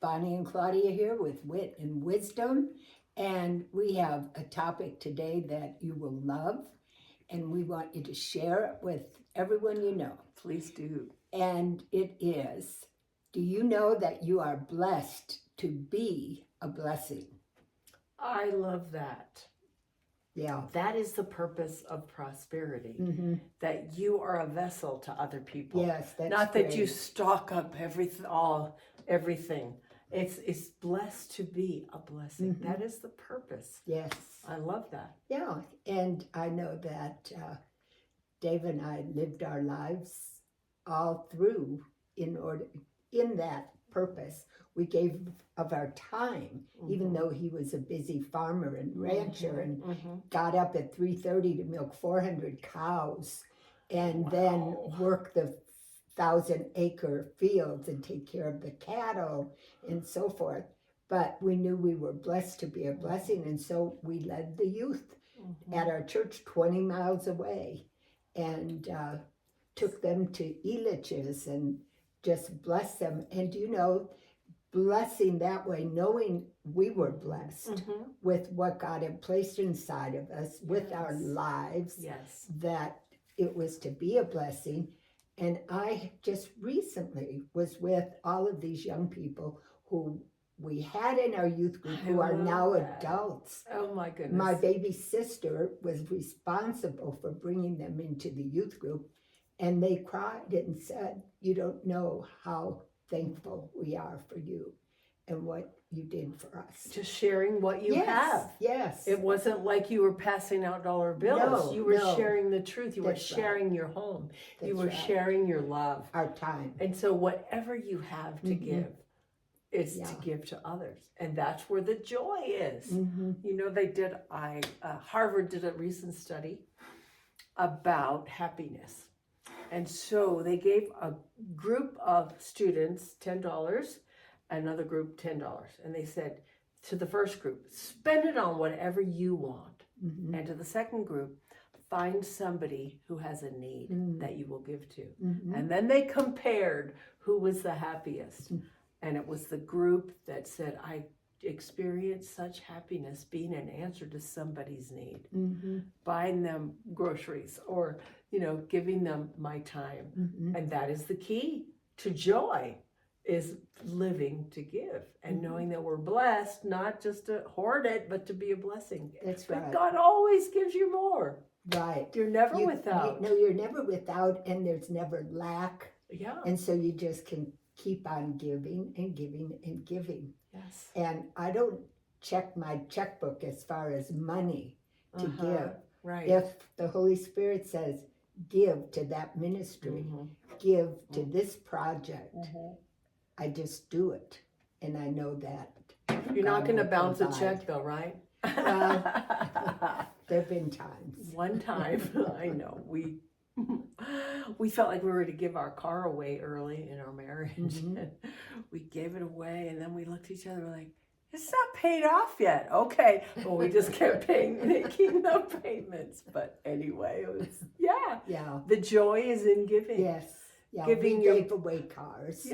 Bonnie and Claudia here with Wit and Wisdom. And we have a topic today that you will love. And we want you to share it with everyone you know. Please do. And it is, do you know that you are blessed to be a blessing? I love that. Yeah. That is the purpose of prosperity. Mm-hmm. That you are a vessel to other people. Yes, that's not great. that you stock up everything. It's blessed to be a blessing. Mm-hmm. That is the purpose. Yes. I love that. Yeah, and I know that Dave and I lived our lives all through in that purpose. We gave of our time, even though he was a busy farmer and rancher and got up at 3:30 to milk 400 cows and then work the 1,000-acre fields and take care of the cattle and so forth. But we knew we were blessed to be a blessing, and so we led the youth at our church 20 miles away and took them to Elitch's and just blessed them. And you know, blessing that way, knowing we were blessed with what God had placed inside of us, with our lives, that it was to be a blessing. And I just recently was with all of these young people who we had in our youth group who are now adults. Oh my goodness. My baby sister was responsible for bringing them into the youth group, and they cried and said, "You don't know how thankful we are for you and what you did for us." Just sharing what you have. Yes. It wasn't like you were passing out dollar bills. No, you were no. sharing the truth. You were That's sharing your home. That's you were right. sharing your love. Our time. And so whatever you have to give is to give to others. And that's where the joy is. You know, Harvard did a recent study about happiness. And so they gave a group of students $10, another group $10. And they said to the first group, spend it on whatever you want. And to the second group, find somebody who has a need that you will give to. And then they compared who was the happiest. And it was the group that said, I experienced such happiness being an answer to somebody's need. Buying them groceries or, you know, giving them my time. And that is the key to joy, is living to give and knowing that we're blessed, not just to hoard it, but to be a blessing. That's but right. God always gives you more. Right. You're never without. No, you're never without, and there's never lack. Yeah. And so you just can keep on giving and giving and giving. Yes. And I don't check my checkbook as far as money to give. Right. If the Holy Spirit says, give to that ministry, give to this project, I just do it. And I know that You're not going to will bounce a provide. check though, right? There have been times. One time, I know, we felt like we were to give our car away early in our marriage. And we gave it away, and then we looked at each other like, it's not paid off yet. Okay. Well, we just kept making the payments. But anyway, it was, Yeah. the joy is in giving. Yes. Yeah, Giving we your- gave away cars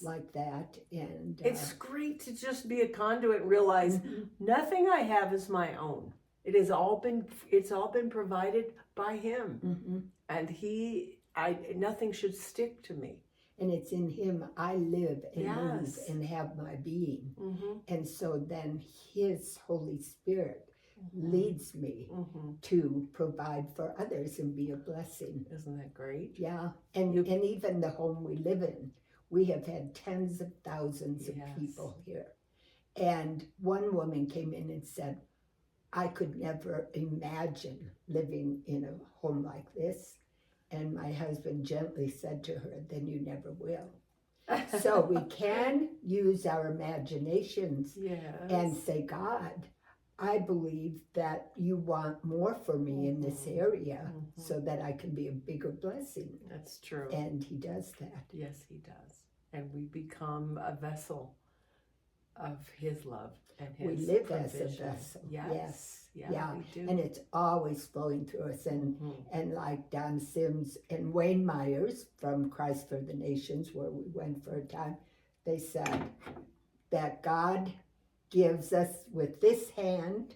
like that. And It's great to just be a conduit and realize nothing I have is my own. It's all been provided by Him. And nothing should stick to me. And it's in Him I live and move and have my being. And so then His Holy Spirit leads me to provide for others and be a blessing. Isn't that great? Yeah. And even the home we live in, we have had tens of thousands of people here. And one woman came in and said, I could never imagine living in a home like this. And my husband gently said to her, then you never will. So we can use our imaginations and say, God, I believe that you want more for me in this area so that I can be a bigger blessing. That's true. And He does that. Yes, He does. And we become a vessel of His love and His We live provision. as a vessel. Yes. Yeah. We do. And it's always flowing through us. And like Don Sims and Wayne Myers from Christ for the Nations, where we went for a time, they said, that God gives us with this hand,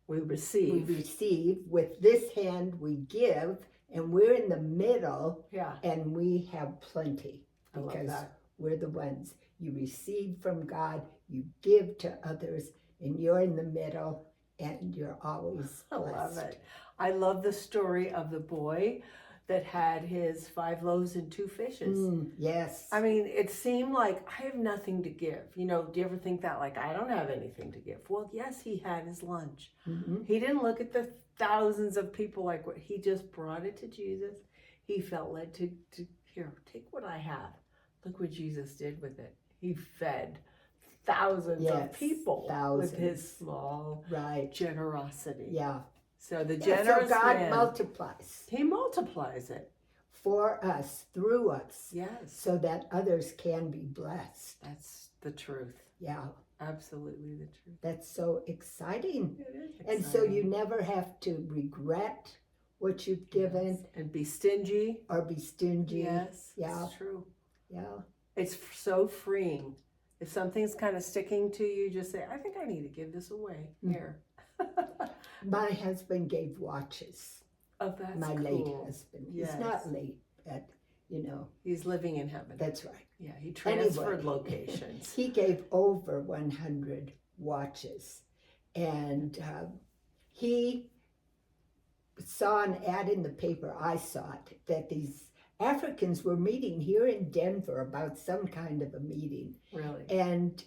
We we receive. receive, with this hand we give, and we're in the middle Yeah, and we have plenty I love because that. we're the ones. You receive from God, you give to others, and you're in the middle and you're always I blessed. love it. I love the story of the boy that had his 5 loaves and 2 fishes. Yes. I mean, it seemed like I have nothing to give. You know, do you ever think that, like, I don't have anything to give? Well, yes, he had his lunch. Mhm. He didn't look at the thousands of people like what he just brought it to Jesus. He felt led to here, take what I have. Look what Jesus did with it. He fed thousands Yes, of people with his thousands. small Right. generosity. Yeah. So the Yeah, generous so God man, multiplies he multiplies it. for us, through us, Yes, so that others can be blessed. that's the truth. Yeah, Absolutely the truth. that's so exciting. It is And so you exciting. never have to regret what you've given Yes. And be stingy. or be stingy. Yes, Yeah. it's true. Yeah. It's so freeing. If something's kind of sticking to you, just say, I think I need to give this away. Here. My husband gave watches. Oh, that's My cool. late husband. Yes. He's not late, but you know, He's living in heaven. that's right. Yeah, he transferred Anyway. locations. He gave over 100 watches. And he saw an ad in the paper, I saw it, that these Africans were meeting here in Denver about some kind of a meeting. Really? And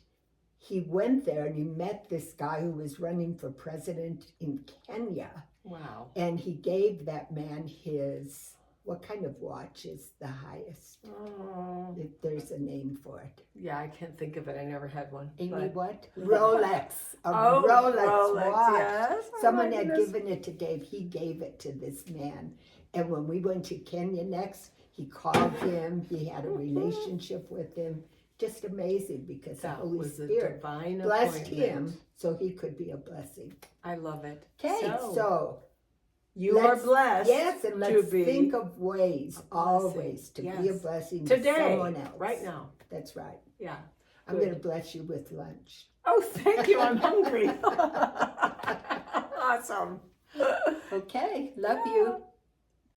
he went there and he met this guy who was running for president in Kenya. Wow. And he gave that man his, what kind of watch is the highest? Oh, There's a name for it. yeah, I can't think of it. I never had one. Amy, but- what? Rolex. A Oh, Rolex watch. yes. Oh, Someone my had goodness. given it to Dave. He gave it to this man. And when we went to Kenya next, he called him. He had a relationship with him. Just amazing because the That Holy was a Spirit divine blessed appointment. him so he could be a blessing. I love it. Okay, so you are let's- blessed. yes, and to let's be think of ways a blessing. always to be a Yes. blessing to Today, someone else. right now. That's right. Yeah. I'm Good. going to bless you with lunch. Oh, thank you. I'm hungry. Awesome. Okay, love you.